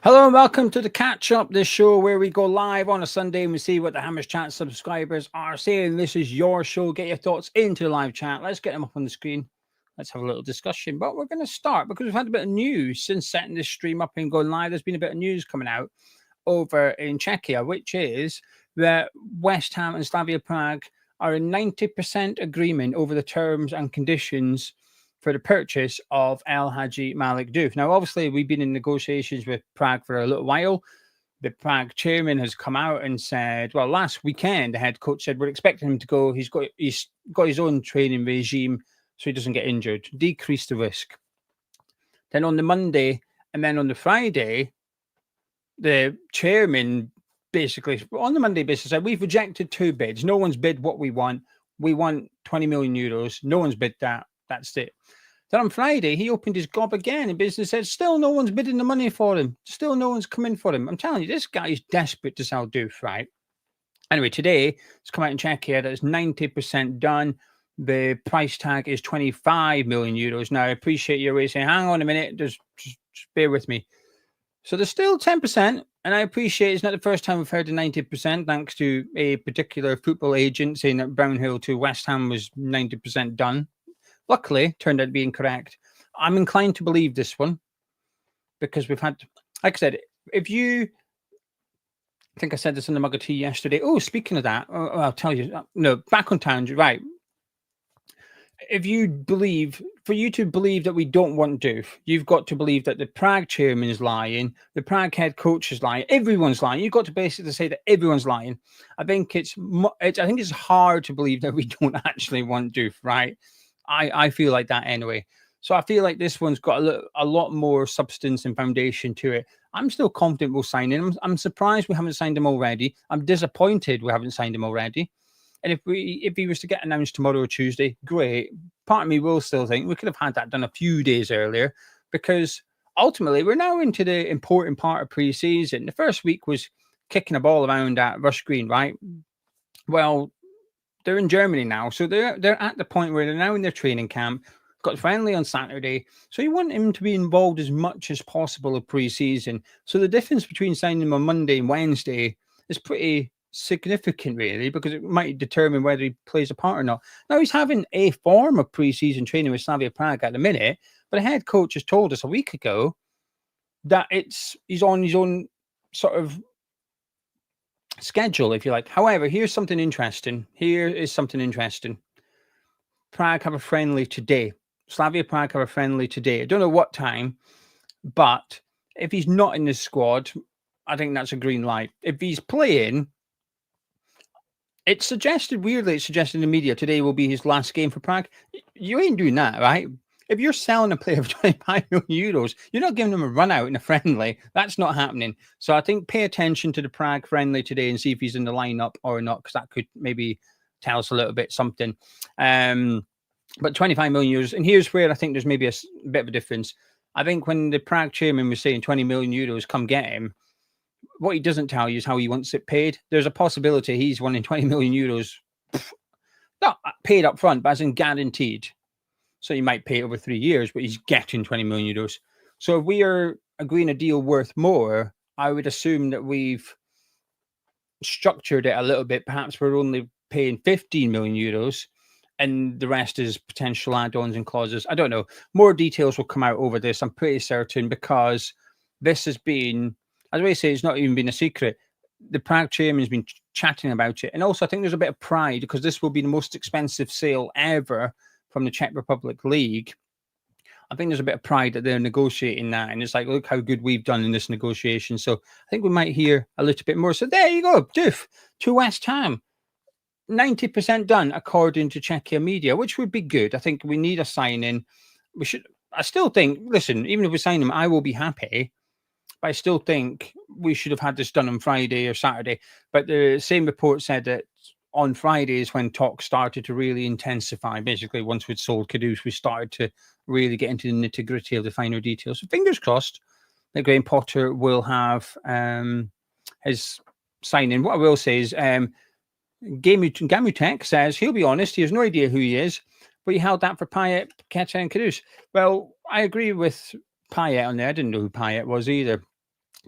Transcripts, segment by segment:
Hello and welcome to the Catch Up, this show where we go live on a Sunday and we see what the Hammers Chat subscribers are saying. This is your show. Get your thoughts into the live chat. Let's get them up on the screen. Let's have a little discussion. But we're going to start because we've had a bit of news since setting this stream up and going live. There's been a bit of news coming out over in Czechia, which is that West Ham and Slavia Prague are in 90% agreement over the terms and conditions for the purchase of Hadji Malik Diouf. Now, obviously, we've been in negotiations with Prague for a little while. The Prague chairman has come out and said, well, last weekend, the head coach said, we're expecting him to go. He's got his own training regime so he doesn't get injured, decrease the risk. Then on the Monday and then on the Friday, the chairman basically, on the Monday basis, said, we've rejected 2 bids. No one's bid what we want. We want 20 million euros. No one's bid that. That's it. Then on Friday, he opened his gob again and basically said, still no one's bidding the money for him. Still no one's coming for him. I'm telling you, this guy is desperate to sell Diouf, right? Anyway, today, it's come out in Czechia that it's 90% done. The price tag is 25 million euros. Now, I appreciate your way saying, hang on a minute, just bear with me. So there's still 10%, and I appreciate it's not the first time we've heard the 90%, thanks to a particular football agent saying that Brownhill to West Ham was 90% done. Luckily, turned out to be incorrect. I'm inclined to believe this one because we've had, like I said, I think I said this in the mug of tea yesterday. Oh, speaking of that, I'll tell you. No, back on tangent, right. If you believe, for you to believe that we don't want Diouf, you've got to believe that the Prague chairman is lying, the Prague head coach is lying, everyone's lying. You've got to basically say that everyone's lying. I think it's hard to believe that we don't actually want Diouf, right? I feel like that anyway. So I feel like this one's got a lot more substance and foundation to it. I'm still confident we'll sign him. I'm surprised we haven't signed him already. I'm disappointed we haven't signed him already. And if he was to get announced tomorrow or Tuesday, great. Part of me will still think we could have had that done a few days earlier because ultimately we're now into the important part of pre-season. The first week was kicking a ball around at Rush Green, right? Well, they're in Germany now, so they're at the point where they're now in their training camp, got friendly on Saturday, so you want him to be involved as much as possible of pre-season. So the difference between signing him on Monday and Wednesday is pretty significant, really, because it might determine whether he plays a part or not. Now, he's having a form of pre-season training with Slavia Prague at the minute, but the head coach has told us a week ago that he's on his own sort of schedule, if you like. However, here's something interesting. Prague have a friendly today. Slavia Prague have a friendly today. I don't know what time, but if he's not in the squad, I think that's a green light. If he's playing, it's suggested in the media today will be his last game for Prague. You ain't doing that, right? If you're selling a player for 25 million euros, you're not giving him a run out in a friendly. That's not happening. So I think pay attention to the Prague friendly today and see if he's in the lineup or not, because that could maybe tell us a little bit something. But 25 million euros, and here's where I think there's maybe a bit of a difference. I think when the Prague chairman was saying 20 million euros, come get him, what he doesn't tell you is how he wants it paid. There's a possibility he's wanting 20 million euros, not paid up front, but as in guaranteed. So he might pay it over 3 years, but he's getting 20 million euros. So if we are agreeing a deal worth more, I would assume that we've structured it a little bit. Perhaps we're only paying 15 million euros and the rest is potential add-ons and clauses. I don't know. More details will come out over this, I'm pretty certain, because this has been, as I say, it's not even been a secret. The Prague chairman's been chatting about it. And also, I think there's a bit of pride because this will be the most expensive sale ever from the Czech Republic League. I think there's a bit of pride that they're negotiating that. And it's like, look how good we've done in this negotiation. So I think we might hear a little bit more. So there you go. Diouf to West Ham. 90% done, according to Czechia media, which would be good. I think we need a sign-in. I still think, listen, even if we sign him, I will be happy. But I still think we should have had this done on Friday or Saturday. But the same report said that on Friday is when talks started to really intensify. Basically, once we'd sold Kudus, we started to really get into the nitty-gritty of the finer details. So fingers crossed that Graham Potter will have his sign-in. What I will say is Gamutek says he'll be honest. He has no idea who he is, but he held that for Payet, Paqueta and Kudus. Well, I agree with Payet on there. I didn't know who Payet was either.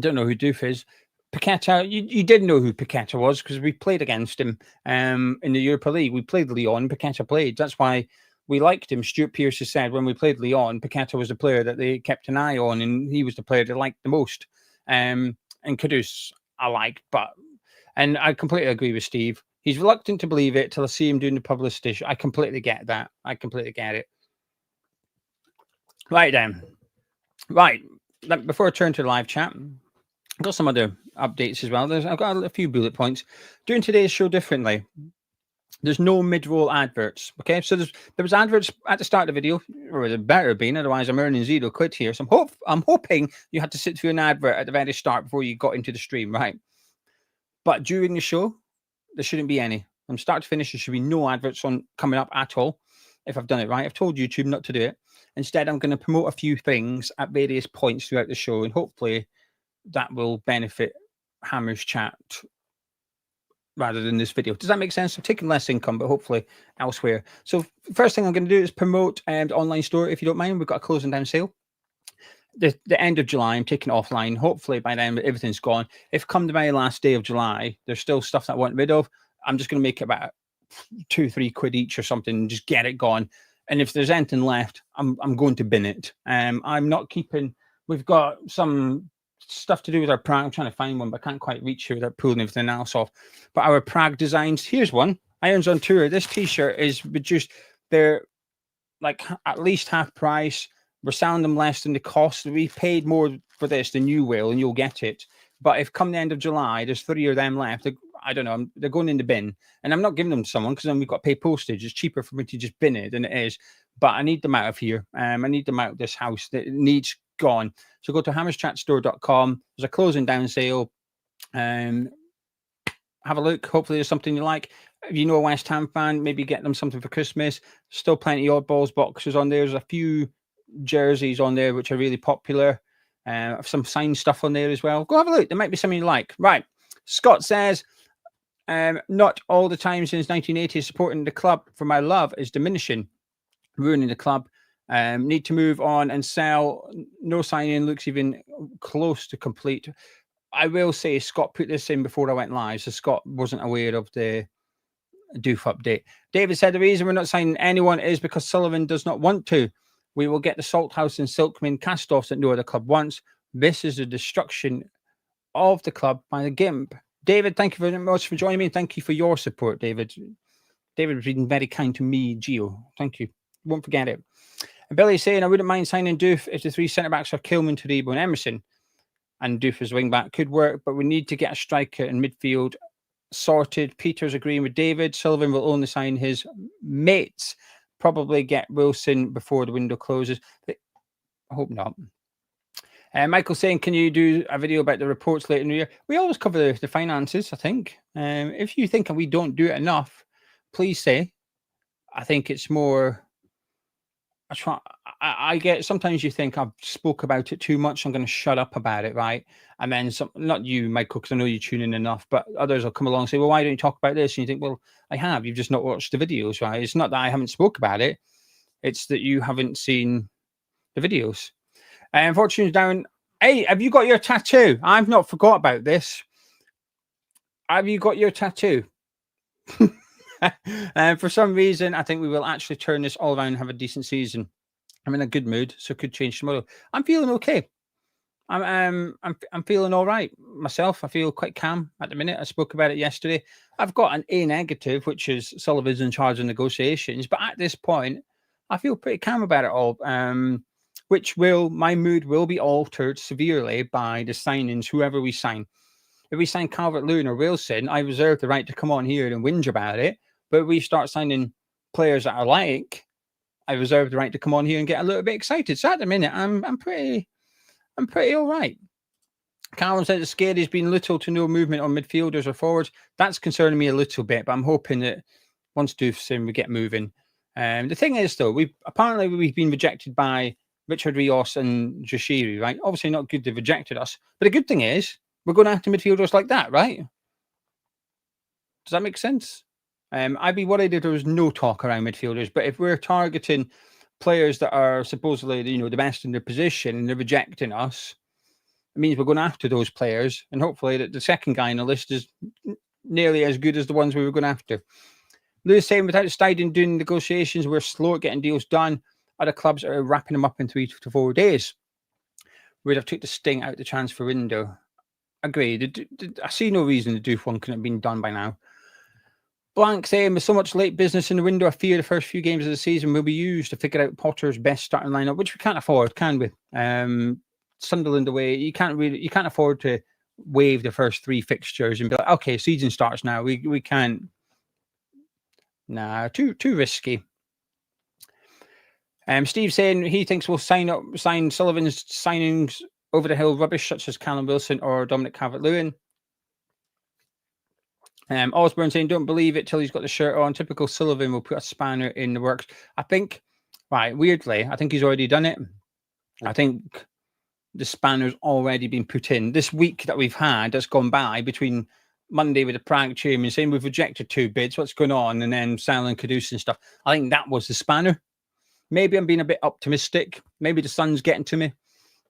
Don't know who Doof is. Paqueta, you did know who Paqueta was because we played against him in the Europa League. We played Lyon, Paqueta played. That's why we liked him. Stuart Pearce has said when we played Lyon, Paqueta was the player that they kept an eye on, and he was the player they liked the most. And Kudus, I liked, and I completely agree with Steve. He's reluctant to believe it till I see him doing the publicity. I completely get that. I completely get it. Right then. Right. Before I turn to the live chat, I've got some other updates as well. I've got a few bullet points. Doing today's show differently. There's no mid-roll adverts. Okay, so there was adverts at the start of the video, or there better have been. Otherwise, I'm earning £0 here. So I'm hoping you had to sit through an advert at the very start before you got into the stream, right? But during the show, there shouldn't be any. From start to finish, there should be no adverts on coming up at all. If I've done it right, I've told YouTube not to do it. Instead, I'm going to promote a few things at various points throughout the show, and hopefully that will benefit Hammer's chat rather than this video. Does that make sense? I'm taking less income, but hopefully elsewhere. So first thing I'm going to do is promote the online store, if you don't mind. We've got a closing down sale. The end of July, I'm taking offline. Hopefully by then everything's gone. If come the very last day of July, there's still stuff that I want rid of, I'm just going to make it about £2-3 each or something and just get it gone. And if there's anything left, I'm going to bin it. I'm not keeping. We've got some stuff to do with our Prague. I'm trying to find one, but I can't quite reach here without pulling everything else off. But our Prague designs, here's one. Irons on Tour. This t-shirt is reduced. They're like at least half price. We're selling them less than the cost. We paid more for this than you will, and you'll get it. But if come the end of July, there's 3 of them left. I don't know. They're going in the bin, and I'm not giving them to someone because then we've got to pay postage. It's cheaper for me to just bin it than it is. But I need them out of here. I need them out of this house. That needs gone. So go to hammerschatstore.com. There's a closing down sale. Have a look. Hopefully there's something you like. If you know a West Ham fan, maybe get them something for Christmas. Still plenty of oddballs boxes on there. There's a few jerseys on there which are really popular. Some signed stuff on there as well. Go have a look. There might be something you like. Right. Scott says, not all the time since 1980 supporting the club for my love is diminishing, ruining the club. Need to move on and sell. No signing looks even close to complete. I will say Scott put this in before I went live, so Scott wasn't aware of the Doof update. David said the reason we're not signing anyone is because Sullivan does not want to. We will get the Salthouse and Silkman cast-offs that no other club wants. This is the destruction of the club by the GIMP. David, thank you very much for joining me. Thank you for your support, David. David was being very kind to me, Gio. Thank you. Won't forget it. And Billy's saying, I wouldn't mind signing Doof if the 3 centre-backs are Kilman, Taribo and Emerson. And Doof as wing-back could work, but we need to get a striker in midfield sorted. Peter's agreeing with David. Sullivan will only sign his mates. Probably get Wilson before the window closes. But I hope not. Michael saying, can you do a video about the reports later in the year? We always cover the finances, I think. If you think we don't do it enough, please say. I think it's more... I get sometimes you think I've spoke about it too much. I'm going to shut up about it, right? And then not you, Michael, because I know you tune in enough, but others will come along and say, well, why don't you talk about this? And you think, well, I have. You've just not watched the videos, right? It's not that I haven't spoke about it. It's that you haven't seen the videos. Fortune's down. Hey, have you got your tattoo? I've not forgot about this. Have you got your tattoo? For some reason, I think we will actually turn this all around and have a decent season. I'm in a good mood, so it could change tomorrow. I'm feeling okay. I'm feeling all right myself. I feel quite calm at the minute. I spoke about it yesterday. I've got an A negative, which is Sullivan's in charge of negotiations. But at this point, I feel pretty calm about it all. My mood will be altered severely by the signings, whoever we sign. If we sign Calvert-Lewin or Wilson, I reserve the right to come on here and whinge about it. But if we start signing players that I like, I reserve the right to come on here and get a little bit excited. So at the minute, I'm pretty all right. Callum said the scary has been little to no movement on midfielders or forwards. That's concerning me a little bit, but I'm hoping that once Doof's in, we get moving. The thing is, though, we've been rejected by Richard Rios and Jashiri, right? Obviously not good they've rejected us. But the good thing is, we're going after midfielders like that, right? Does that make sense? I'd be worried if there was no talk around midfielders, but if we're targeting players that are supposedly, the best in their position and they're rejecting us, it means we're going after those players, and hopefully that the second guy on the list is nearly as good as the ones we were going after. Lewis saying, without Steiden doing negotiations, we're slow at getting deals done. Other clubs are wrapping them up in 3 to 4 days. We'd have took the sting out the transfer window. Agreed. I see no reason the Diouf one couldn't have been done by now. Blank saying, with so much late business in the window, I fear the first few games of the season will be used to figure out Potter's best starting lineup, which we can't afford, can we? Sunderland away, you can't afford to waive the first 3 fixtures and be like, okay, season starts now. We can't. Nah, too risky. Steve saying he thinks we'll sign Sullivan's signings over the hill rubbish, such as Callum Wilson or Dominic Calvert-Lewin. Osborne saying, don't believe it till he's got the shirt on. Typical Sullivan will put a spanner in the works. I think, weirdly, I think he's already done it. I think the spanner's already been put in. This week that we've had that's gone by between Monday with the Prague chairman saying we've rejected 2 bids, what's going on? And then selling Kudus and stuff. I think that was the spanner. Maybe I'm being a bit optimistic. Maybe the sun's getting to me.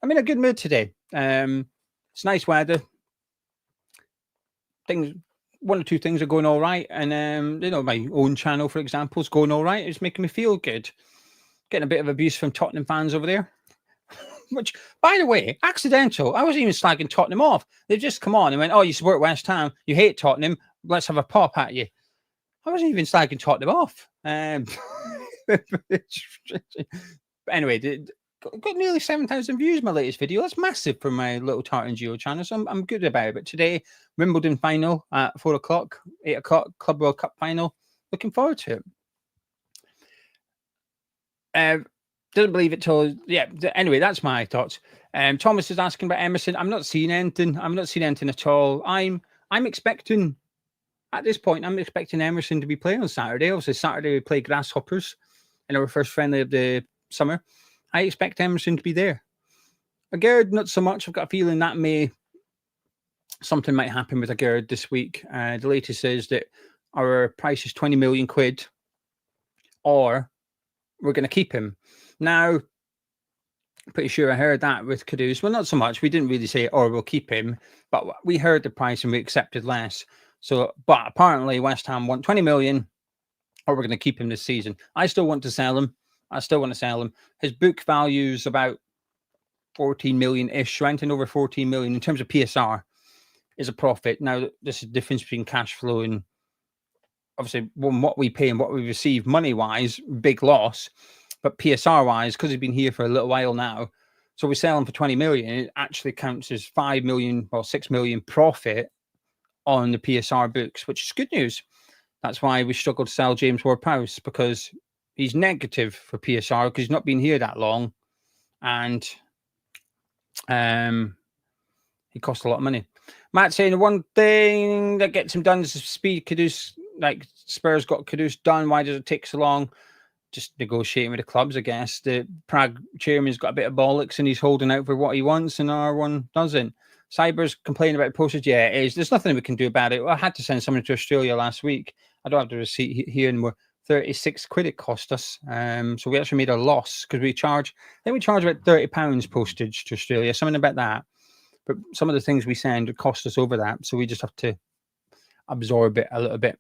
I'm in a good mood today. It's nice weather. 1 or 2 things are going all right. And, my own channel, for example, is going all right. It's making me feel good. Getting a bit of abuse from Tottenham fans over there. Which, by the way, accidental. I wasn't even slagging Tottenham off. They've just come on and went, oh, you support West Ham. You hate Tottenham. Let's have a pop at you. I wasn't even slagging Tottenham off. Anyway, got nearly 7,000 views my latest video. That's massive for my little Tartan Geo channel, so I'm good about it. But today, Wimbledon final at 4 o'clock, 8 o'clock, Club World Cup final. Looking forward to it. Doesn't believe it till, anyway, that's my thoughts. Thomas is asking about Emerson. I'm not seeing anything. I'm not seeing anything at all. I'm expecting, at this point, I'm expecting Emerson to be playing on Saturday. Obviously, Saturday we play Grasshoppers in our first friendly of the summer. I expect Emerson to be there. Agard, not so much. I've got a feeling that something might happen with Agard this week. The latest is that our price is 20 million quid, or we're going to keep him. Now, pretty sure I heard that with Kudus. Well, not so much. We didn't really say, or we'll keep him, but we heard the price and we accepted less. So, but apparently West Ham want 20 million, or we're going to keep him this season. I still want to sell him. His book value is about 14 million-ish, renting over 14 million in terms of PSR is a profit. Now, this is the difference between cash flow and obviously what we pay and what we receive money-wise, big loss. But PSR-wise, because he's been here for a little while now, so we sell him for 20 million, it actually counts as 5 million or 6 million profit on the PSR books, which is good news. That's why we struggled to sell James Ward-Prowse, because he's negative for PSR because he's not been here that long, and he costs a lot of money. Matt saying the one thing that gets him done is the speed. Kudus, like Spurs got Kudus done. Why does it take so long? Just negotiating with the clubs, I guess. The Prague chairman's got a bit of bollocks and he's holding out for what he wants, and our one doesn't. Cyber's complaining about postage. Yeah, it is. There's nothing we can do about it. I had to send someone to Australia last week. I don't have the receipt here anymore. 36 quid it cost us. So we actually made a loss because I think we charge about £30 postage to Australia, something about that. But some of the things we send cost us over that. So we just have to absorb it a little bit.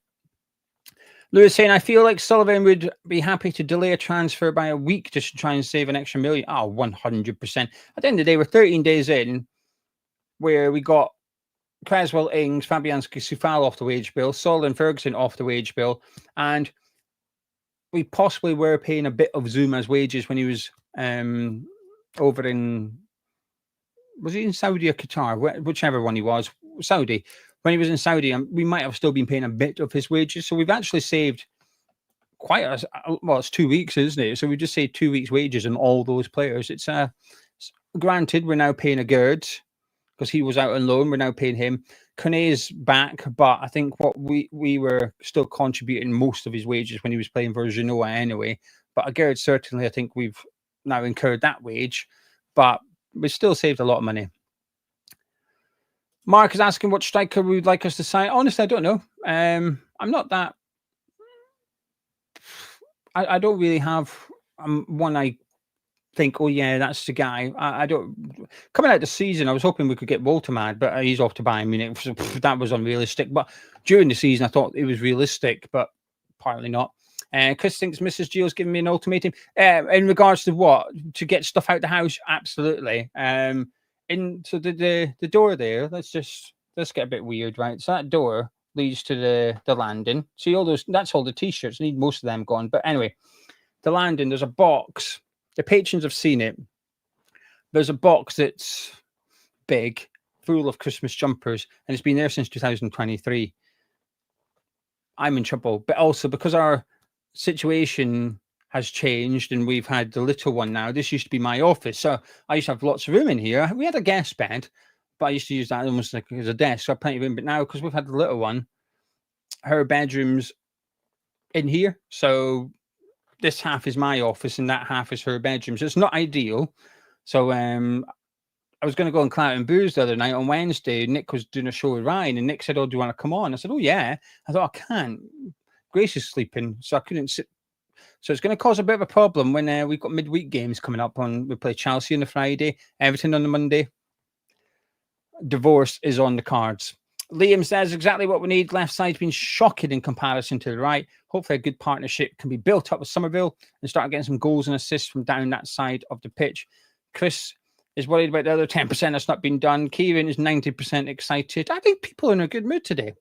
Lewis saying, I feel like Sullivan would be happy to delay a transfer by a week just to try and save an extra million. Oh, 100%. At the end of the day, we're 13 days in where we got Creswell, Ings, Fabianski, Soufal off the wage bill, Sol and Ferguson off the wage bill, and we possibly were paying a bit of Zuma's wages when he was over in, was he in Saudi or Qatar? Whichever one he was, Saudi. When he was in Saudi, we might have still been paying a bit of his wages. So we've actually saved quite it's 2 weeks, isn't it? So we just saved 2 weeks' wages on all those players. It's granted, we're now paying a Gerd because he was out on loan. We're now paying him. Kone's back, but I think what we were still contributing most of his wages when he was playing for Genoa anyway. But a Gerd, certainly, I think we've now incurred that wage, but we still saved a lot of money. Mark is asking what striker we would like us to sign. Honestly, I don't know. I'm not that. I don't really have one I think, oh yeah, that's the guy. I don't. Coming out the season, I was hoping we could get Walter mad, but he's off to Bayern Munich. That was unrealistic. But during the season, I thought it was realistic, but apparently not. Chris thinks Mrs. Gio's giving me an ultimatum. In regards to what? To get stuff out the house? Absolutely. Into the door there. Let's get a bit weird, right? So that door leads to the landing. See all those? That's all the t-shirts. I need most of them gone. But anyway, the landing. There's a box. The patrons have seen it. There's a box that's big, full of Christmas jumpers, and it's been there since 2023. I'm in trouble, but also because our situation has changed and we've had the little one now. This used to be my office, so I used to have lots of room in here. We had a guest bed, but I used to use that almost like as a desk, so I have plenty of room. But now, because we've had the little one, her bedroom's in here, so this half is my office and that half is her bedroom. So it's not ideal. So I was going to go on Clout and Booze the other night on Wednesday. Nick was doing a show with Ryan, and Nick said, "Oh, do you want to come on?" I said, "Oh yeah." I thought, I can't. Grace is sleeping, so I couldn't sit. So it's going to cause a bit of a problem when we've got midweek games coming up. We play Chelsea on the Friday, Everton on the Monday. Divorce is on the cards. Liam says exactly what we need. Left side's been shocking in comparison to the right. Hopefully a good partnership can be built up with Somerville and start getting some goals and assists from down that side of the pitch. Chris is worried about the other 10% that's not been done. Kieran is 90% excited. I think people are in a good mood today.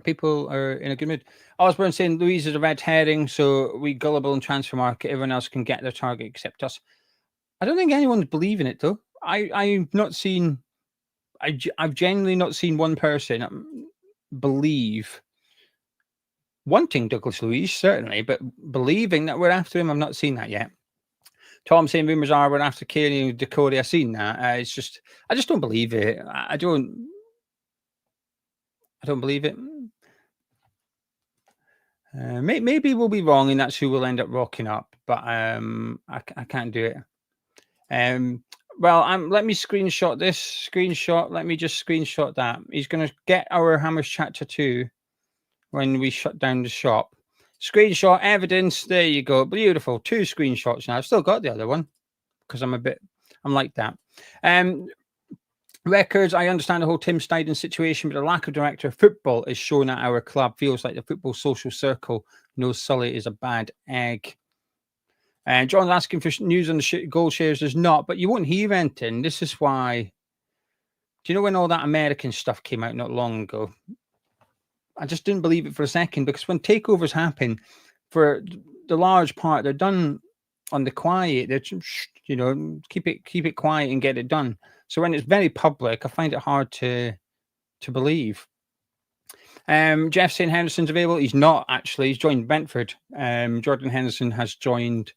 People are in a good mood. Osborne saying Louise is a red herring, so we gullible in transfer market. Everyone else can get their target except us. I don't think anyone's believing it though. I've not seen. I've genuinely not seen one person believe. Wanting Douglas Luiz, certainly, but believing that we're after him, I've not seen that yet. Tom saying rumours are we're after Kieran and Dakota. I've seen that. I just don't believe it. I don't believe it. Maybe we'll be wrong, and that's who we'll end up rocking up. But I can't do it. Well, let me screenshot this. Let me just screenshot that. He's going to get our Hammers Chapter 2 when we shut down the shop. Screenshot evidence. There you go. Beautiful. 2 screenshots now. I've still got the other one because I'm like that. Records. I understand the whole Tim Steiden situation, but the lack of director of football is shown at our club. Feels like the football social circle knows Sully is a bad egg. And John's asking for news on the goal shares. There's not, but you won't hear anything. This is why. Do you know when all that American stuff came out not long ago? I just didn't believe it for a second, because when takeovers happen, for the large part, they're done on the quiet. They're, keep it quiet and get it done. So when it's very public, I find it hard to believe. Jeff saying Henderson's available. He's not actually. He's joined Brentford. Jordan Henderson has joined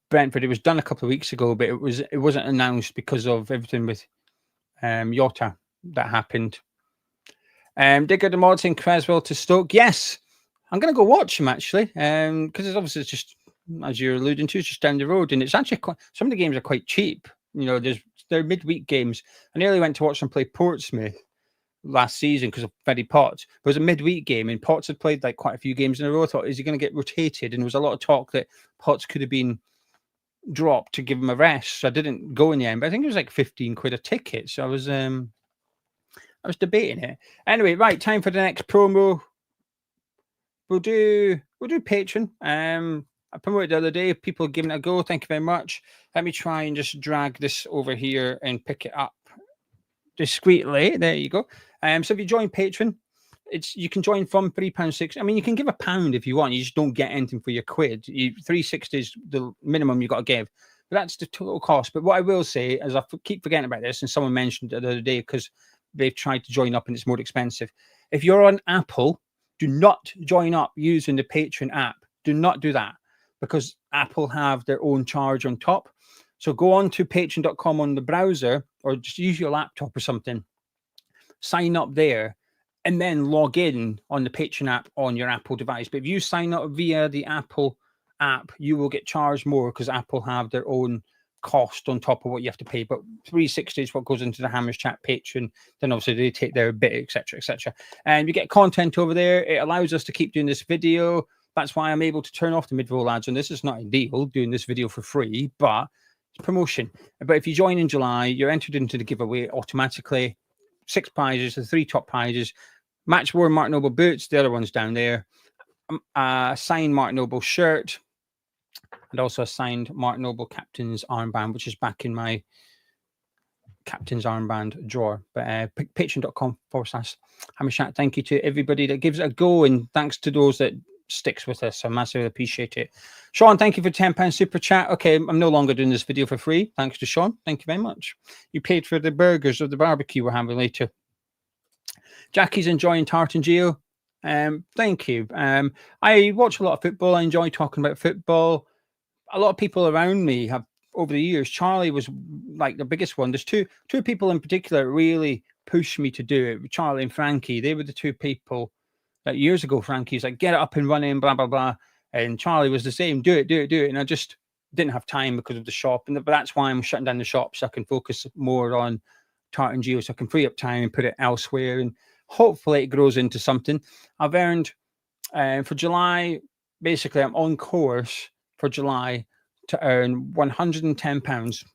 Brentford. It was done a couple of weeks ago, but it wasn't announced because of everything with Jota that happened. Digger the Mod saying Creswell to Stoke. Yes, I'm going to go watch him actually, because it's obviously just, as you're alluding to, it's just down the road, and it's actually some of the games are quite cheap. They're midweek games. I nearly went to watch them play Portsmouth last season because of Freddie Potts. It was a midweek game, and Potts had played like quite a few games in a row. I thought, is he going to get rotated? And there was a lot of talk that Potts could have been dropped to give him a rest. So I didn't go in the end, but I think it was like 15 quid a ticket. So I was debating it. Anyway, right, time for the next promo. We'll do Patreon. I promoted the other day. People giving it a go. Thank you very much. Let me try and just drag this over here and pick it up discreetly. There you go. So if you join Patreon, you can join from £3.60. I mean, you can give £1 if you want. You just don't get anything for your quid. $3.60 is the minimum you got to give. But that's the total cost. But what I will say, as I keep forgetting about this, and someone mentioned it the other day because they've tried to join up and it's more expensive. If you're on Apple, do not join up using the Patreon app. Do not do that, because Apple have their own charge on top. So go on to patreon.com on the browser, or just use your laptop or something. Sign up there and then log in on the Patreon app on your Apple device. But if you sign up via the Apple app, you will get charged more because Apple have their own cost on top of what you have to pay. But $3.60 is what goes into the Hammers Chat Patreon. Then obviously they take their bit, etc., etc. And you get content over there. It allows us to keep doing this video. That's why I'm able to turn off the mid-roll ads on this. It's not ideal doing this video for free, but it's promotion. But if you join in July, you're entered into the giveaway automatically. 6 prizes, the 3 top prizes. Match worn Mark Noble boots, the other one's down there. A signed Mark Noble shirt, and also a signed Mark Noble captain's armband, which is back in my captain's armband drawer. But patreon.com/HammersChat. Thank you to everybody that gives it a go, and thanks to those that sticks with us. I massively appreciate it. Sean, thank you for £10 super chat. Okay, I'm no longer doing this video for free. Thanks to Sean. Thank you very much. You paid for the burgers of the barbecue we're having later. Jackie's enjoying Tartan Geo. Thank you. I watch a lot of football. I enjoy talking about football. A lot of people around me have, over the years, Charlie was like the biggest one. There's two people in particular really pushed me to do it. Charlie and Frankie. They were the 2 people that years ago. Frankie's like, get it up and running, blah, blah, blah. And Charlie was the same. Do it. And I just didn't have time because of the shop. But that's why I'm shutting down the shop, so I can focus more on Tartan Geo, so I can free up time and put it elsewhere. And hopefully it grows into something. I've earned for July, basically I'm on course for July to earn £110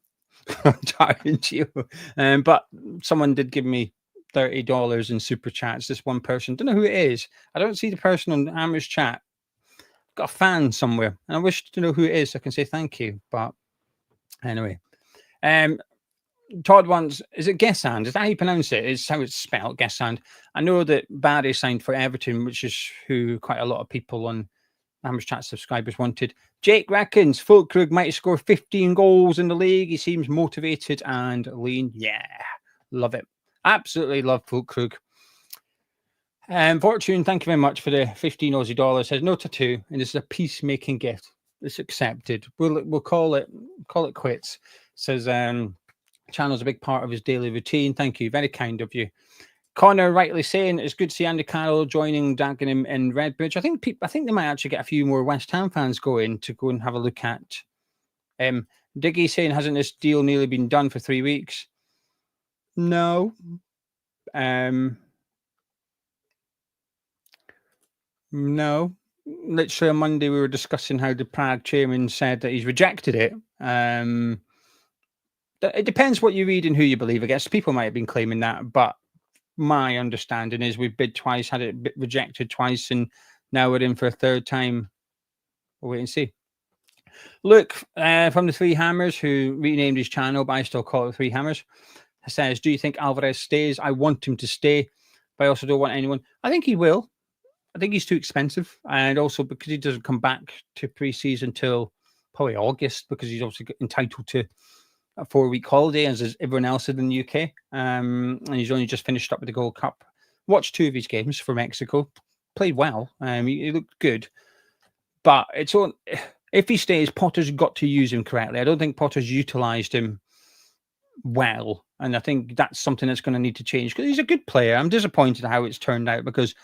on Tartan Geo. But someone did give me $30 in super chats. This one person, don't know who it is. I don't see the person on Hammers chat. Got a fan somewhere, and I wish to know who it is so I can say thank you. But anyway, Todd wants, is it Gessand? Is that how you pronounce it? It's how it's spelled, Gessand. I know that Barry signed for Everton, which is who quite a lot of people on Hammers Chat subscribers wanted. Jake reckons Fulkrug might score 15 goals in the league. He seems motivated and lean. Yeah, love it. Absolutely love Fulkrug. Fortune, thank you very much for the 15 Aussie dollars. Says no tattoo, and this is a peacemaking gift. It's accepted. We'll call it quits. Says channel's a big part of his daily routine. Thank you, very kind of you. Connor rightly saying it's good to see Andy Carroll joining Dagenham in Redbridge. I think they might actually get a few more West Ham fans to go and have a look at. Diggy saying, hasn't this deal nearly been done for 3 weeks? No. No. Literally on Monday we were discussing how the Prague chairman said that he's rejected it. It depends what you read and who you believe. I guess people might have been claiming that, but my understanding is we've bid twice, had it rejected twice, and now we're in for a 3rd time. We'll wait and see. Luke from the Three Hammers, who renamed his channel, but I still call it Three Hammers, says, do you think Alvarez stays? I want him to stay, but I also don't want anyone. I think he will. I think he's too expensive, and also because he doesn't come back to pre-season till probably August, because he's also entitled to a 4-week holiday, as everyone else in the UK. And he's only just finished up with the Gold Cup. Watched 2 of his games for Mexico. Played well. He looked good. But if he stays, Potter's got to use him correctly. I don't think Potter's utilised him well. And I think that's something that's going to need to change, because he's a good player. I'm disappointed how it's turned out, because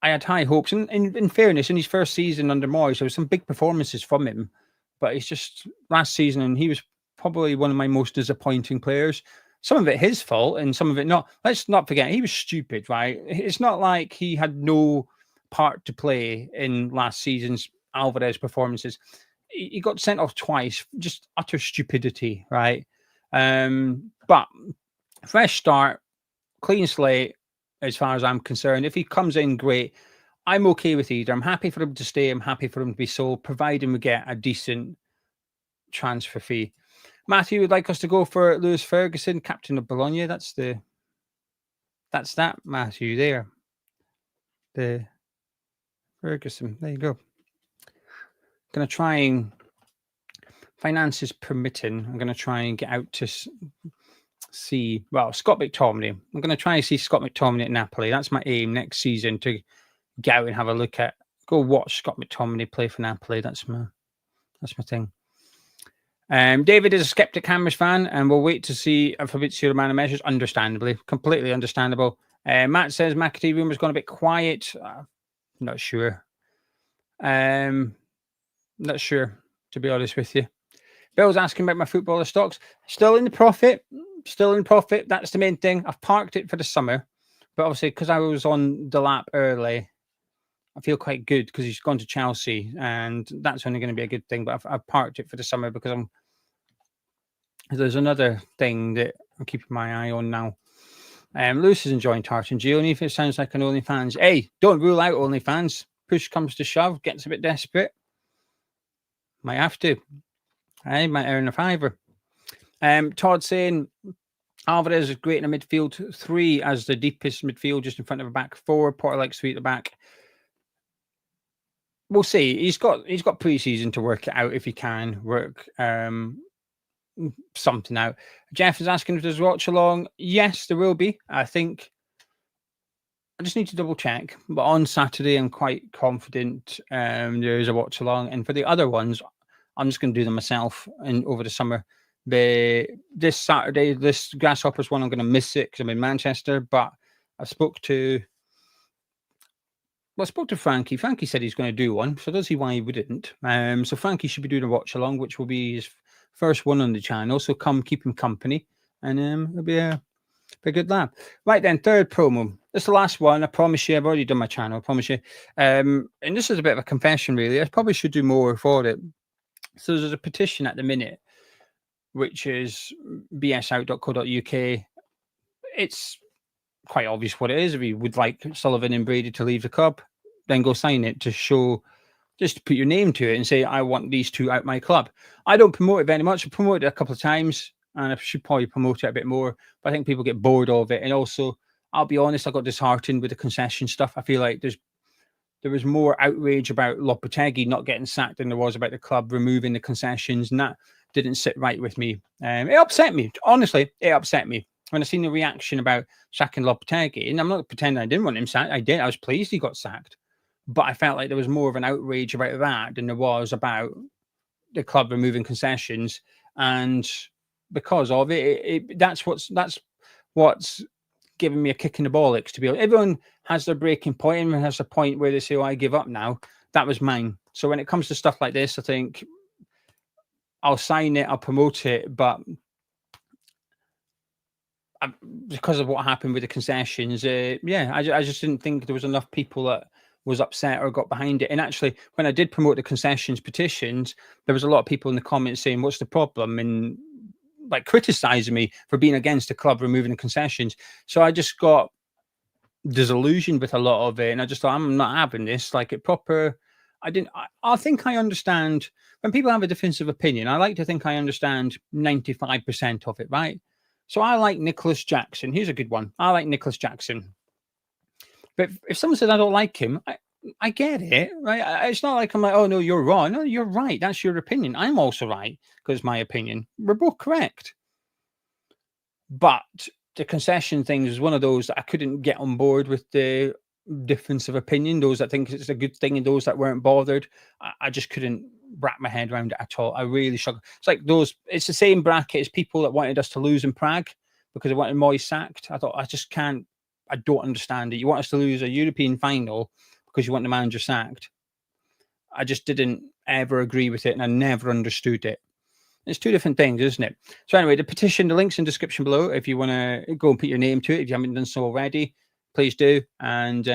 I had high hopes. And in fairness, in his first season under Moyes, there were some big performances from him. But it's just last season, and he was probably one of my most disappointing players. Some of it his fault, and some of it not. Let's not forget, he was stupid, right? It's not like he had no part to play in last season's Alvarez performances. He got sent off twice, just utter stupidity, right? But fresh start, clean slate, as far as I'm concerned. If he comes in, great. I'm okay with either. I'm happy for him to stay. I'm happy for him to be sold, providing we get a decent transfer fee. Matthew would like us to go for Lewis Ferguson, captain of Bologna. That's that Matthew there. The Ferguson. There you go. Going to try and, finances permitting, I'm going to try and get out to see, well, Scott McTominay. I'm going to try and see Scott McTominay at Napoli. That's my aim next season, to get out and have a look at, go watch Scott McTominay play for Napoli. That's my thing. David is a skeptic Hammers fan, and we'll wait to see Fabrizio Romano measures. Understandably, completely understandable. Matt says McAtee rumor's gone a bit quiet. Not sure. Not sure, to be honest with you. Bill's asking about my footballer stocks. Still in profit. That's the main thing. I've parked it for the summer, but obviously because I was on the lap early, I feel quite good because he's gone to Chelsea, and that's only going to be a good thing. But I've parked it for the summer because there's another thing that I'm keeping my eye on now. Lewis is enjoying Tartan only if it sounds like an OnlyFans. Hey, don't rule out OnlyFans. Push comes to shove, gets a bit desperate. Might have to. I might earn a fiver. Todd saying Alvarez is great in a midfield 3 as the deepest midfield, just in front of a back 4. Porter likes 3 at the back. We'll see. He's got pre-season to work it out if he can work something out. Jeff is asking if there's a watch along. Yes, there will be. I think I just need to double check. But on Saturday, I'm quite confident there is a watch along. And for the other ones, I'm just going to do them myself and over the summer. This Saturday, this Grasshoppers one, I'm going to miss it because I'm in Manchester. But I spoke to Frankie. Frankie said he's going to do one. So does he why he wouldn't? So Frankie should be doing a watch along, which will be his first one on the channel. So come keep him company. And it'll be a good lad. Right then, third promo. This is the last one. I promise you, I've already done my channel. I promise you. And this is a bit of a confession, really. I probably should do more for it. So there's a petition at the minute, which is bsout.co.uk. It's quite obvious what it is. If you would like Sullivan and Brady to leave the club, then go sign it to show, just to put your name to it and say, I want these two out my club. I don't promote it very much. I promoted it a couple of times and I should probably promote it a bit more, but I think people get bored of it. And also, I'll be honest, I got disheartened with the concession stuff. I feel like there was more outrage about Lopetegui not getting sacked than there was about the club removing the concessions, and that didn't sit right with me. It upset me. Honestly, it upset me. When I seen the reaction about sacking Lopetegui, and I'm not pretending I didn't want him sacked. I did. I was pleased he got sacked. But I felt like there was more of an outrage about that than there was about the club removing concessions. And because of it, that's what's giving me a kick in the bollocks, to be honest. Everyone has their breaking point. Everyone has a point where they say, oh, I give up now. That was mine. So when it comes to stuff like this, I think I'll sign it, I'll promote it, but because of what happened with the concessions, I just didn't think there was enough people that was upset or got behind it. And actually, when I did promote the concessions petitions, there was a lot of people in the comments saying, what's the problem? And like criticizing me for being against the club removing the concessions. So I just got disillusioned with a lot of it. And I just thought, I'm not having this. Like it proper. I think I understand when people have a defensive opinion. I like to think I understand 95% of it, right? So I like Nicholas Jackson. Here's a good one. I like Nicholas Jackson. But if someone said I don't like him, I get it, right? It's not like I'm like, oh, no, you're wrong. No, you're right. That's your opinion. I'm also right because it's my opinion. We're both correct. But the concession thing is one of those that I couldn't get on board with the difference of opinion. Those that think it's a good thing and those that weren't bothered. I just couldn't wrap my head around it at all. I really struggled. It's like it's the same bracket as people that wanted us to lose in Prague because they wanted Moyes sacked. I thought, I don't understand it. You want us to lose a European final because you want the manager sacked. I just didn't ever agree with it and I never understood it. It's two different things, isn't it? So anyway, the petition, the link's in the description below. If you want to go and put your name to it, if you haven't done so already, please do. And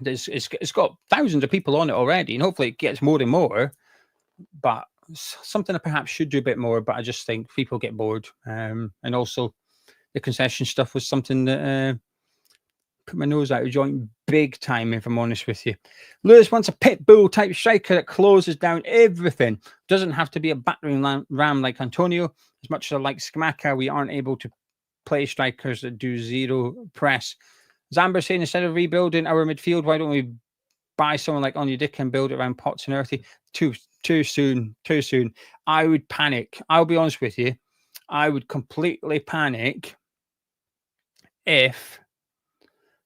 it's got thousands of people on it already, and hopefully it gets more and more. But something I perhaps should do a bit more, but I just think people get bored. And also the concession stuff was something that put my nose out of joint big time, if I'm honest with you. Lewis wants a pit bull type striker that closes down everything. Doesn't have to be a battering ram like Antonio. As much as I like Skamaka, we aren't able to play strikers that do zero press. Zamber saying instead of rebuilding our midfield, why don't we buy someone like Onyedika and build it around Potts and Earthy? Too soon. I would panic. I'll be honest with you. I would completely panic if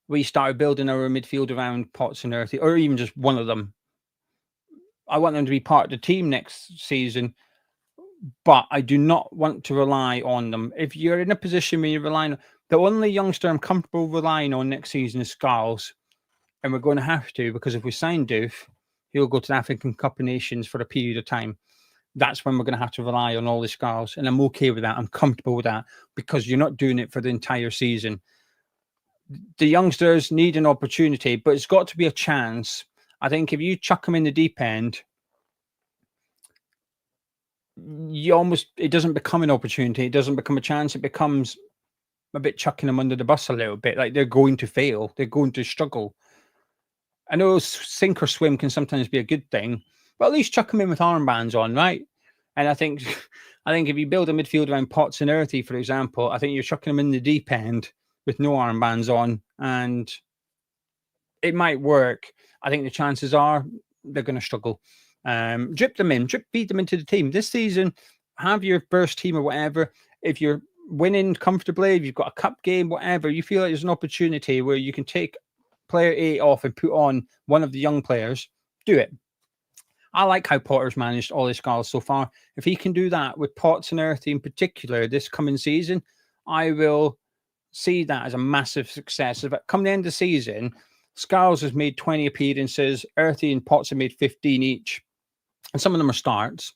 we started building our midfield around Potts and Earthy, or even just one of them. I want them to be part of the team next season, but I do not want to rely on them. If you're in a position where you're relying on, the only youngster I'm comfortable relying on next season is Scarles, and we're going to have to, because if we sign Diouf, he'll go to the African Cup of Nations for a period of time. That's when we're going to have to rely on all the Scarles, and I'm okay with that. I'm comfortable with that because you're not doing it for the entire season. the youngsters need an opportunity, but it's got to be a chance. I think if you chuck them in the deep end, it doesn't become an opportunity. It doesn't become a chance. It becomes a bit chucking them under the bus a little bit. Like they're going to fail. They're going to struggle. I know sink or swim can sometimes be a good thing, but at least chuck them in with armbands on, right? And I think if you build a midfield around Potts and Earthy, for example, I think you're chucking them in the deep end with no armbands on, and it might work. I think the chances are they're going to struggle. Drip feed them into the team. This season, have your first team or whatever. If you're winning comfortably, if you've got a cup game, whatever, you feel like there's an opportunity where you can take player A off and put on one of the young players, do it. I like how Potter's managed all his scars so far. If he can do that with Potts and Earthy in particular this coming season, I will see that as a massive success. If come the end of the season, Scarles has made 20 appearances, Earthy and Potts have made 15 each, and some of them are starts.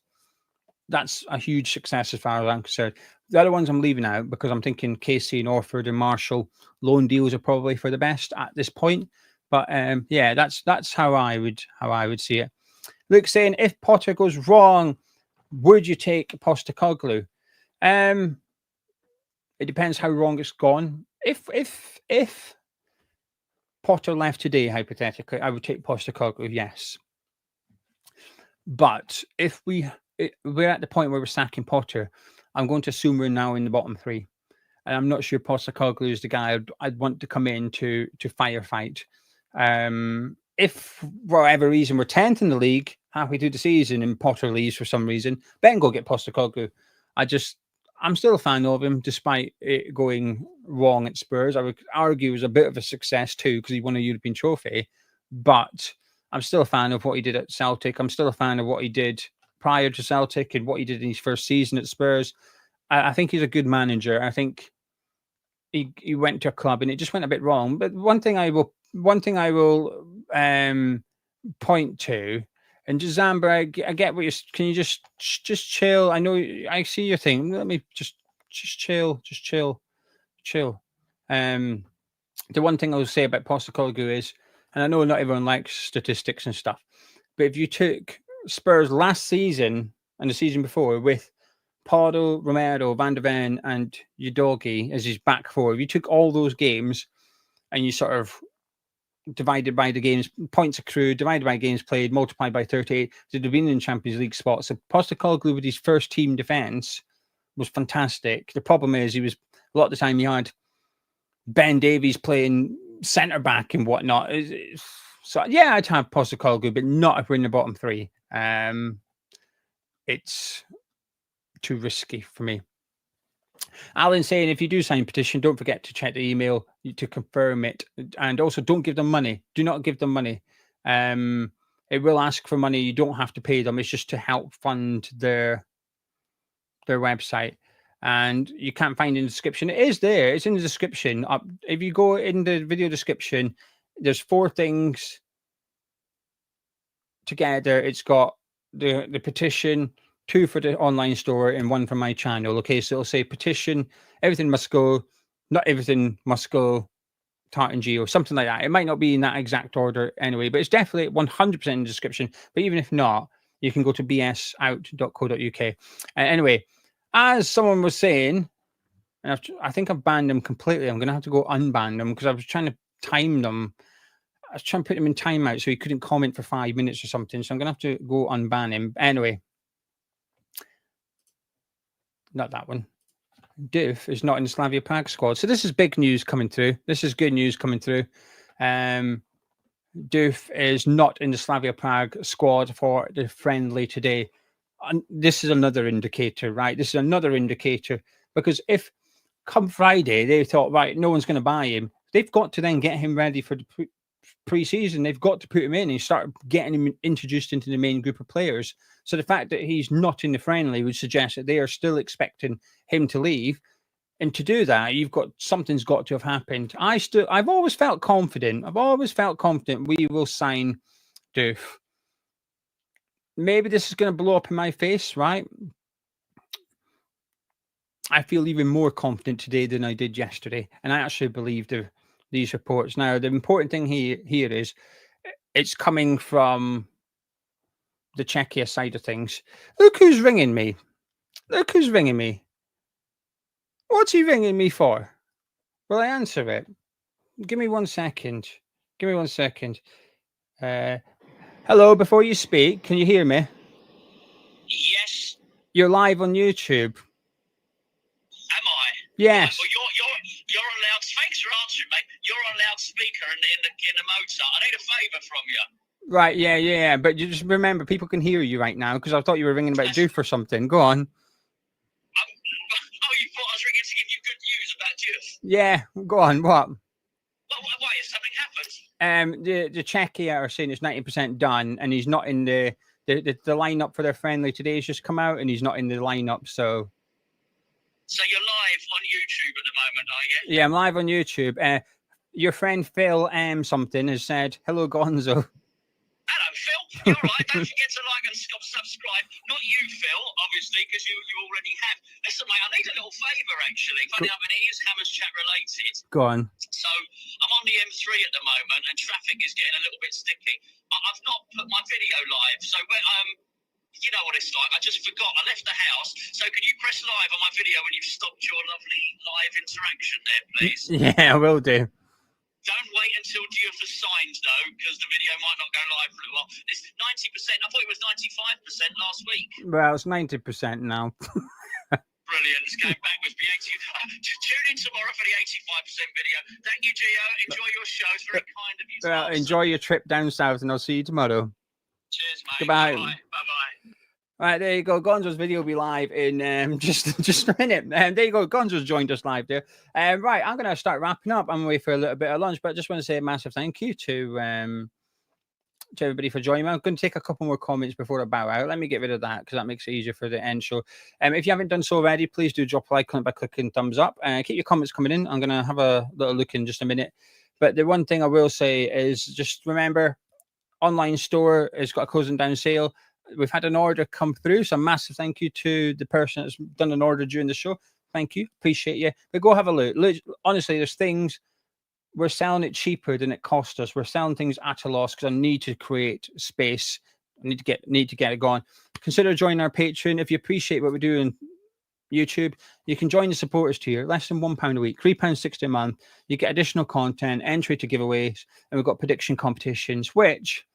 That's a huge success as far as I'm concerned. The other ones I'm leaving out because I'm thinking Casey and Orford and Marshall loan deals are probably for the best at this point. But yeah, that's how I would see it. Luke saying, if Potter goes wrong, would you take Postecoglou? It depends how wrong it's gone. If Potter left today, hypothetically, I would take Postecoglou, yes. But if we're at the point where we're sacking Potter, I'm going to assume we're now in the bottom three. And I'm not sure Postecoglou is the guy I'd want to come in to firefight. If for whatever reason we're 10th in the league halfway through the season and Potter leaves for some reason, then go get Postecoglou. I'm still a fan of him despite it going wrong at Spurs. I would argue it was a bit of a success too because he won a European trophy, but I'm still a fan of what he did at Celtic. I'm still a fan of what he did prior to Celtic and what he did in his first season at Spurs. I think he's a good manager. I think he went to a club and it just went a bit wrong. But one thing I will point to, and just Zamba, I get what you're. Can you just chill? I know I see your thing. Let me just chill. The one thing I will say about Postecoglou is, and I know not everyone likes statistics and stuff, but if you took Spurs last season and the season before with Pardo, Romero, Van der Ven, and Udogie as his back four, if you took all those games and you sort of divided by the games, points accrued, divided by games played, multiplied by 38, they'd have been in Champions League spots. So Postecoglou with his first team defence was fantastic. The problem is a lot of the time he had Ben Davies playing centre back and whatnot. So yeah, I'd have Postecoglou, but not if we're in the bottom three. It's too risky for me. Alan saying, if you do sign petition, don't forget to check the email to confirm it. And also don't give them money. Do not give them money. It will ask for money. You don't have to pay them. It's just to help fund their website. And you can't find it in the description. It is there. It's in the description. If you go in the video description, there's 4 things together. It's got the petition, 2 for the online store, and 1 for my channel. Okay, so it'll say petition, everything must go, not everything must go, Tartan G or something like that. It might not be in that exact order anyway, but it's definitely 100% in the description. But even if not, you can go to bsout.co.uk. Anyway, as someone was saying, and I think I've banned them completely. I'm going to have to go unban them because I was trying to time them. I was trying to put him in timeout so he couldn't comment for 5 minutes or something. So I'm going to have to go unban him. Anyway, not that one. Diouf is not in the Slavia Prague squad. So this is big news coming through. This is good news coming through. Diouf is not in the Slavia Prague squad for the friendly today. And this is another indicator, right? This is another indicator because if come Friday they thought, right, no one's going to buy him, they've got to then get him ready for the pre-season. They've got to put him in and start getting him introduced into the main group of players. So the fact that he's not in the friendly would suggest that they are still expecting him to leave. And to do that, something's got to have happened. I've always felt confident. We will sign Diouf. Maybe this is going to blow up in my face, right? I feel even more confident today than I did yesterday. And I actually believe the these reports. Now, the important thing here is it's coming from the Czechia side of things. Look who's ringing me. Look who's ringing me. What's he ringing me for? Will I answer it? Give me 1 second. Give me 1 second. Hello, before you speak, can you hear me? Yes. You're live on YouTube. Am I? Yes. Well, you're on loud. Thanks for answering, mate. You're on loudspeaker in the motor. I need a favour from you. Right, yeah. But you just remember, people can hear you right now because I thought you were ringing about Diouf or something. Go on. Oh, you thought I was ringing to give you good news about Diouf? Yeah, go on. What? Why has something happened? The Czechia are saying it's 90% done, and he's not in the lineup for their friendly today. Has just come out, and he's not in the lineup. So you're live on YouTube at the moment, are you? Yeah, I'm live on YouTube. Your friend Phil something has said, "Hello, Gonzo." Hello, Phil. You're right. Don't forget to like and subscribe. Not you, Phil, obviously, because you already have. Listen, mate, I need a little favour, actually. Funny enough, and it is Hammers Chat related. Go on. So I'm on the M3 at the moment, and traffic is getting a little bit sticky. I've not put my video live, so you know what it's like. I just forgot. I left the house. So could you press live on my video when you've stopped your lovely live interaction there, please? Yeah, I will do. Don't wait until Diouf is signed, though, because the video might not go live for a while. It's 90%. I thought it was 95% last week. Well, it's 90% now. Brilliant. It's going backwards. Tune in tomorrow for the 85% video. Thank you, Gio. Enjoy your show. It's very kind of you. Well, enjoy your trip down south, and I'll see you tomorrow. Cheers, mate. Goodbye. Bye-bye. All right, there you go. Gonzo's video will be live in just a minute. There you go. Gonzo's joined us live there. Right, I'm going to start wrapping up. I'm away for a little bit of lunch, but I just want to say a massive thank you to everybody for joining me. I'm going to take a couple more comments before I bow out. Let me get rid of that because that makes it easier for the end show. If you haven't done so already, please do drop a like on it by clicking thumbs up. Keep your comments coming in. I'm going to have a little look in just a minute. But the one thing I will say is just remember, online store has got a closing down sale. We've had an order come through, so a massive thank you to the person that's done an order during the show. Thank you, appreciate you. But go have a look. Honestly, there's things we're selling it cheaper than it cost us. We're selling things at a loss because I need to create space. I need to get it going. Consider joining our Patreon if you appreciate what we do on YouTube. You can join the supporters tier, less than £1 a week, £3.60 a month. You get additional content, entry to giveaways, and we've got prediction competitions, which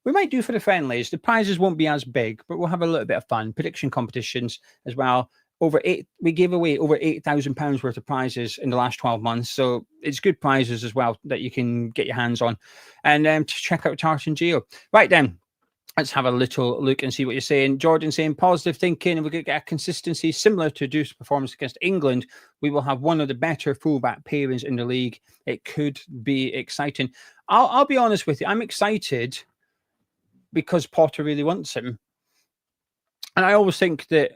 we might do for the friendlies. The prizes won't be as big, but we'll have a little bit of fun. Prediction competitions as well. We gave away over £8,000 worth of prizes in the last 12 months. So it's good prizes as well that you can get your hands on. And to check out Tart and Geo. Right then, let's have a little look and see what you're saying. Jordan saying positive thinking, and we're going to get a consistency similar to Diouf's performance against England. We will have one of the better fullback pairings in the league. It could be exciting. I'll be honest with you. I'm excited because Potter really wants him. And I always think that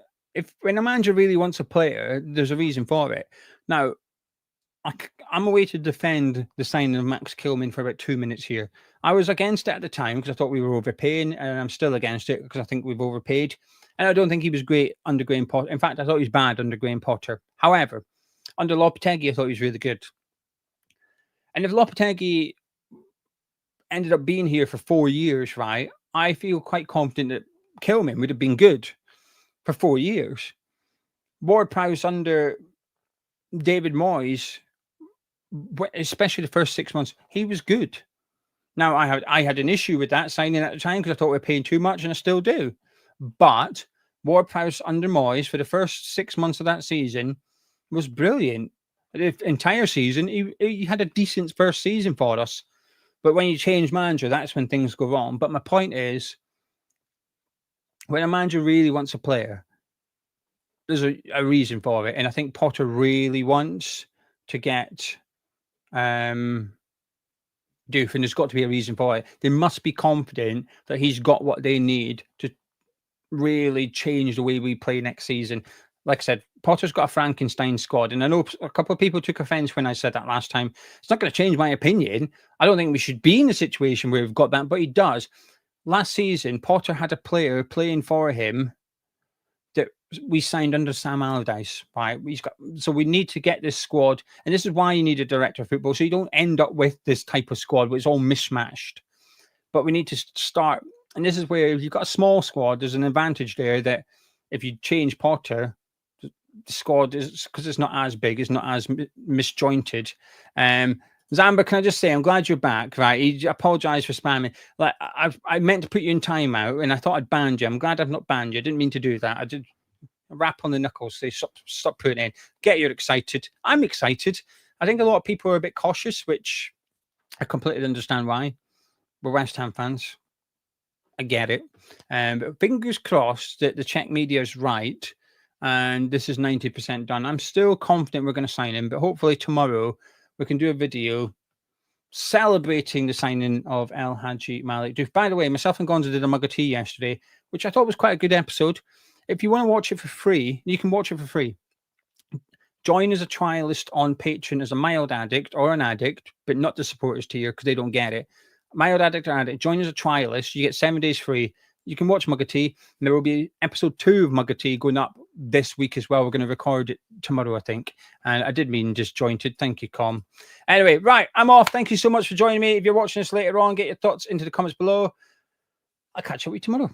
when a manager really wants a player, there's a reason for it. Now, I'm away to defend the signing of Max Kilman for about 2 minutes here. I was against it at the time because I thought we were overpaying, and I'm still against it because I think we've overpaid. And I don't think he was great under Graham Potter. In fact, I thought he was bad under Graham Potter. However, under Lopetegui, I thought he was really good. And if Lopetegui ended up being here for 4 years, right, I feel quite confident that Kilman would have been good for 4 years. Ward-Prowse under David Moyes, especially the first 6 months, he was good. Now, I had an issue with that signing at the time because I thought we were paying too much, and I still do. But Ward-Prowse under Moyes for the first 6 months of that season was brilliant. The entire season, he had a decent first season for us. But when you change manager, that's when things go wrong. But my point is, when a manager really wants a player, there's a reason for it. And I think Potter really wants to get Diouf, and there's got to be a reason for it. They must be confident that he's got what they need to really change the way we play next season. Like I said, Potter's got a Frankenstein squad, and I know a couple of people took offense when I said that last time. It's not going to change my opinion. I don't think we should be in a situation where we've got that, but he does. Last season, Potter had a player playing for him that we signed under Sam Allardyce, right? So we need to get this squad, and this is why you need a director of football, so you don't end up with this type of squad where it's all mismatched. But we need to start, and this is where if you've got a small squad, there's an advantage there that if you change Potter, the squad is, because it's not as big, it's not as misjointed. Zamba, can I just say, I'm glad you're back, right? He apologized for spamming. Like, I meant to put you in timeout, and I thought I'd banned you. I'm glad I've not banned you. I didn't mean to do that. I did a rap on the knuckles. Say, stop putting in. Get you excited. I'm excited. I think a lot of people are a bit cautious, which I completely understand why. We're West Ham fans. I get it. But fingers crossed that the Czech media is right, and this is 90% done. I'm still confident we're going to sign him, but hopefully tomorrow we can do a video celebrating the signing of El Hadji Malik Diouf. By the way, myself and Gonzo did a mug of tea yesterday, which I thought was quite a good episode. If you want to watch it for free, you can watch it for free. Join as a trialist on Patreon as a mild addict or an addict, but not the supporters tier because they don't get it. Mild addict or addict, join as a trialist. You get 7 days free. You can watch Mug of Tea. And there will be episode 2 of Mug of Tea going up this week as well. We're going to record it tomorrow, I think. And I did mean disjointed. Thank you, Com. Anyway, right, I'm off. Thank you so much for joining me. If you're watching this later on, get your thoughts into the comments below. I'll catch up with you tomorrow.